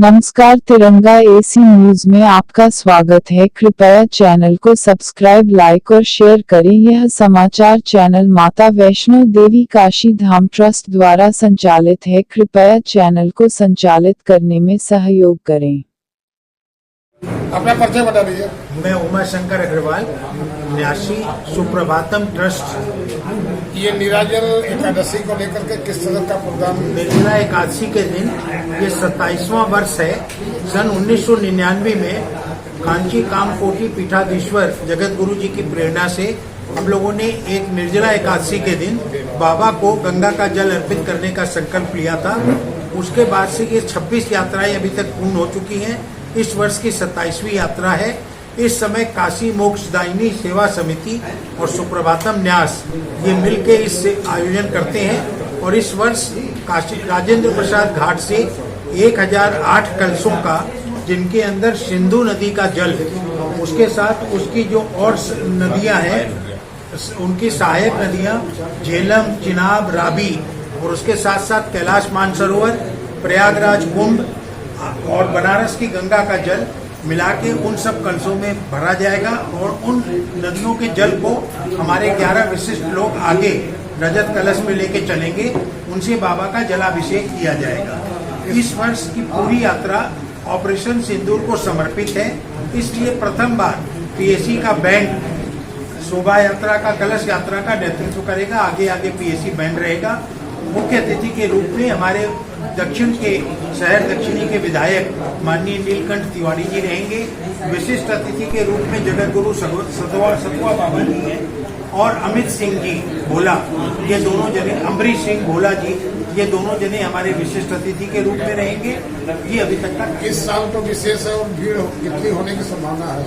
नमस्कार, तिरंगा AC news में आपका स्वागत है। कृपया चैनल को सब्सक्राइब, लाइक और शेयर करें। यह समाचार चैनल माता वैष्णो देवी काशी धाम ट्रस्ट द्वारा संचालित है। कृपया चैनल को संचालित करने में सहयोग करें। अपना परिचय बता दीजिए। मैं उमा शंकर अग्रवाल, न्यासी सुप्रभातम ट्रस्ट। ये निराजल एकादशी को लेकर के किस तरह का प्रोग्राम? निर्जला एकादशी के दिन ये 27वां वर्ष है। सन 1999 में कांची कामकोटि पीठाधीश्वर जगत गुरु जी की प्रेरणा से हम लोगों ने एक निर्जला एकादशी के दिन बाबा को गंगा का जल अर्पित करने का संकल्प लिया था। उसके बाद से ये 26 यात्राएं अभी तक पूर्ण हो चुकी हैं। इस वर्ष की 27वीं यात्रा है। इस समय काशी मोक्षदायिनी सेवा समिति और सुप्रभातम न्यास ये मिलके इस आयोजन करते हैं और इस वर्ष काशी राजेंद्र प्रसाद घाट से 1008 कलशों का, जिनके अंदर सिंधु नदी का जल, उसके साथ उसकी जो और नदियां हैं उनकी सहायक नदियां झेलम, चिनाब, रावी और उसके साथ साथ कैलाश मानसरोवर, प्रयागराज कुंभ और बनारस की गंगा का जल मिला के उन सब कलशों में भरा जाएगा और उन नदियों के जल को हमारे 11 विशिष्ट लोग आगे रजत कलश में लेके चलेंगे। उनसे बाबा का जलाभिषेक किया जाएगा। इस वर्ष की पूरी यात्रा ऑपरेशन सिंदूर को समर्पित है। इसलिए प्रथम बार पीएसी का बैंड शोभा यात्रा का, कलश यात्रा का नेतृत्व करेगा। आगे आगे पीएसी बैंड रहेगा। मुख्य अतिथि के रूप में हमारे दक्षिण के शहर दक्षिणी के विधायक माननीय नीलकंठ तिवारी जी रहेंगे। विशिष्ट अतिथि के रूप में जगत गुरु सतुआ बाबा जी हैं और अमित सिंह जी भोला, ये दोनों जने, अम्बरीश सिंह भोला जी, ये दोनों जने हमारे विशिष्ट अतिथि के रूप में रहेंगे। ये अभी तक का इस साल तो विशेष है और भीड़ कितनी होने की संभावना है?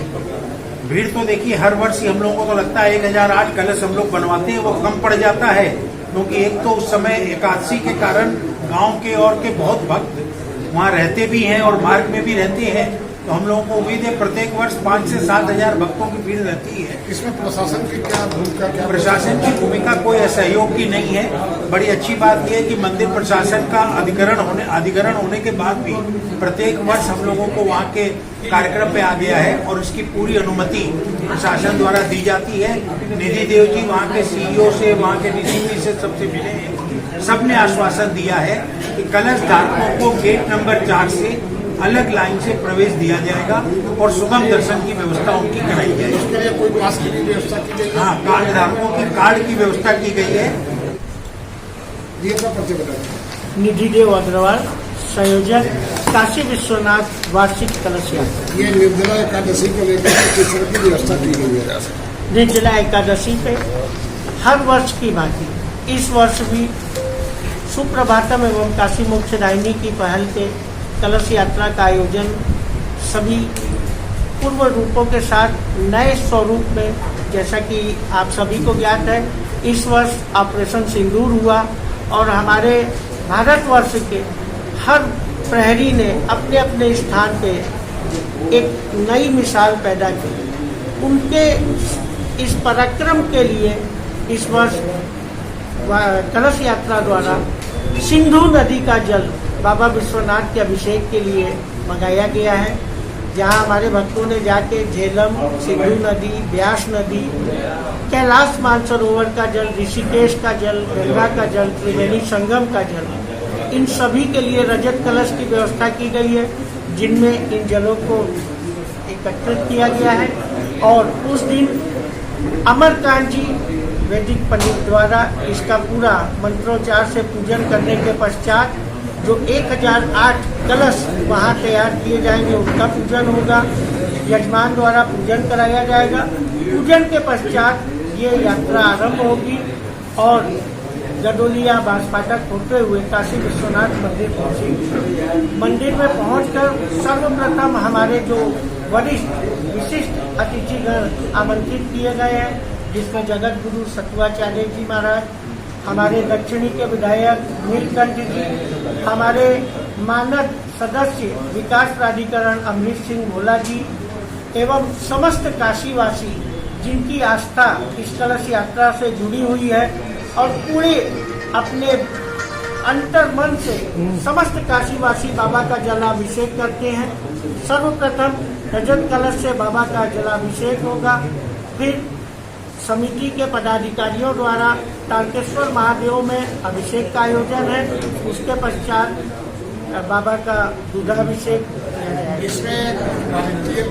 भीड़ तो देखिए, हर वर्ष ही हम लोगों को तो लगता है 1008 कलश हम लोग बनवाते हैं, वो कम पड़ जाता है क्योंकि एक तो उस समय एकादशी के कारण गांव के और के बहुत भक्त वहाँ रहते भी हैं और मार्ग में भी रहते हैं। तो हम लोगों को उम्मीद है प्रत्येक वर्ष 5 से 7 हजार भक्तों की भीड़ रहती है। इसमें प्रशासन की क्या भूमिका? क्या प्रशासन की भूमिका कोई असहयोग की नहीं है। बड़ी अच्छी बात यह है कि मंदिर प्रशासन का अधिग्रहण होने के बाद भी प्रत्येक वर्ष हम लोगों को वहाँ के कार्यक्रम पे आ गया है और उसकी पूरी अनुमति प्रशासन द्वारा दी जाती है। निधि देव जी वहाँ के सीईओ से, वहाँ के डीसीपी से सबसे मिले हैं। सबने आश्वासन दिया है कि कलश धारकों को गेट नंबर 4 से अलग लाइन से प्रवेश दिया जाएगा और सुगम दर्शन की व्यवस्था उनकी कराई जाएगी। उसके लिए कोई पास की भी व्यवस्था की गई है? हाँ, कार्ड धारकों की कार्ड की व्यवस्था की गई है। ये अपना परिचय बताइए। निधि देव अग्रवाल, संयोजक, काशी विश्वनाथ वार्षिक कलश यात्रा। ये निर्जला एकादशी को लेकर किस तरह की व्यवस्था की गई है? निर्जला एकादशी पे हर वर्ष की भांति इस वर्ष भी सुप्रभातम एवं काशी मोक्षदायिनी की पहल से कलश यात्रा का आयोजन सभी पूर्व रूपों के साथ नए स्वरूप में, जैसा कि आप सभी को ज्ञात है, इस वर्ष ऑपरेशन सिंदूर हुआ और हमारे भारतवर्ष के हर प्रहरी ने अपने अपने स्थान पे एक नई मिसाल पैदा की। उनके इस पराक्रम के लिए इस वर्ष कलश यात्रा द्वारा सिंधु नदी का जल बाबा विश्वनाथ के अभिषेक के लिए मंगाया गया है, जहां हमारे भक्तों ने जाके झेलम, सिंधु नदी, व्यास नदी, कैलाश मानसरोवर का जल, ऋषिकेश का जल, गंगा का जल, त्रिवेणी संगम का जल, इन सभी के लिए रजत कलश की व्यवस्था की गई है, जिनमें इन जलों को एकत्रित किया गया है। और उस दिन अमरकांत जी वैदिक पंडित द्वारा इसका पूरा मंत्रोच्चार से पूजन करने के पश्चात जो 1008 कलश वहाँ तैयार किए जाएंगे उनका पूजन होगा। यजमान द्वारा पूजन कराया जाएगा। पूजन के पश्चात ये यात्रा आरंभ होगी और गडोलिया बांसफाटक होते हुए काशी विश्वनाथ मंदिर पहुँचेगी। मंदिर में पहुंचकर सर्वप्रथम हमारे जो वरिष्ठ विशिष्ट अतिथिगण आमंत्रित किए गए हैं, जिसमें जगत गुरु सतुआचार्य जी महाराज, हमारे दक्षिणी के विधायक नीलकंठ जी, हमारे मानद सदस्य विकास प्राधिकरण अम्बरीश सिंह भोला जी एवं समस्त काशीवासी जिनकी आस्था इस कलश यात्रा से जुड़ी हुई है और पूरे अपने अंतर्मन से समस्त काशीवासी बाबा का जलाभिषेक करते हैं। सर्वप्रथम रजत कलश से बाबा का जलाभिषेक होगा, फिर समिति के पदाधिकारियों द्वारा तारकेश्वर महादेव में अभिषेक का आयोजन है। उसके पश्चात बाबा का दूधाभिषेक। इसमें ये